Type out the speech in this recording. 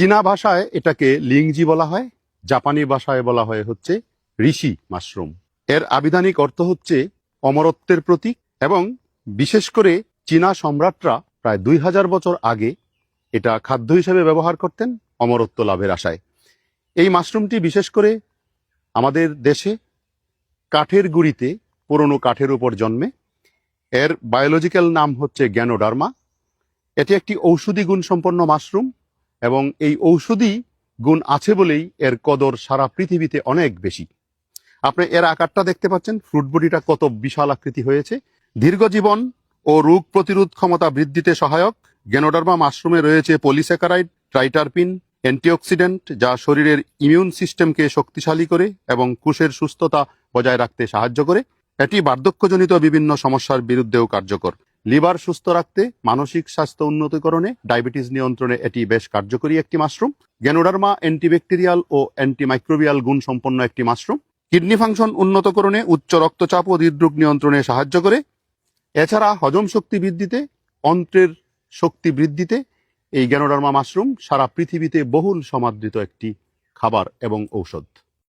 চীনা ভাষায় এটাকে লিংজি বলা হয়, জাপানি ভাষায় বলা হয় হচ্ছে ঋষি মাশরুম। এর আবিধানিক অর্থ হচ্ছে অমরত্বের প্রতীক, এবং বিশেষ করে চীনা সম্রাটরা প্রায় 2000 বছর আগে এটা খাদ্য হিসেবে ব্যবহার করতেন অমরত্ব লাভের আশায়। এই মাশরুমটি বিশেষ করে আমাদের দেশে কাঠের গুঁড়িতে, পুরনো কাঠের উপর জন্মে। এর বায়োলজিক্যাল নাম হচ্ছে গ্যানোডার্মা। এটি একটি ঔষধি গুণ সম্পন্ন মাশরুম, এবং এই ঔষধি গুণ আছে বলেই এর কদর সারা পৃথিবীতে অনেক বেশি। আপনি এর আকারটা দেখতে পাচ্ছেন, ফ্রুট বডিটা কত বিশাল আকৃতি হয়েছে। দীর্ঘ জীবন ও রোগ প্রতিরোধ ক্ষমতা বৃদ্ধিতে সহায়ক গ্যানোডার্মা মাশরুমে রয়েছে পলিস্যাকারাইড, ট্রাইটারপিন, অ্যান্টিঅক্সিডেন্ট, যা শরীরের ইমিউন সিস্টেমকে শক্তিশালী করে এবং কোষের সুস্থতা বজায় রাখতে সাহায্য করে। এটি বার্ধক্যজনিত বিভিন্ন সমস্যার বিরুদ্ধেও কার্যকর। লিভার সুস্থ রাখতে, মানসিক স্বাস্থ্য উন্নতিকরণে, ডায়াবেটিস নিয়ন্ত্রণে এটি বেশ কার্যকরী একটি মাশরুম। গ্যানোডার্মা অ্যান্টিব্যাকটেরিয়াল ও অ্যান্টিমাইক্রোবিয়াল গুণ সম্পন্ন একটি মাশরুম। কিডনি ফাংশন উন্নতকরণে, উচ্চ রক্তচাপ ও হৃদরোগ নিয়ন্ত্রণে সাহায্য করে। এছাড়া হজম শক্তি বৃদ্ধিতে, অন্ত্রের শক্তি বৃদ্ধিতে এই গ্যানোডার্মা মাশরুম সারা পৃথিবীতে বহুল সমাদৃত একটি খাবার এবং ঔষধ।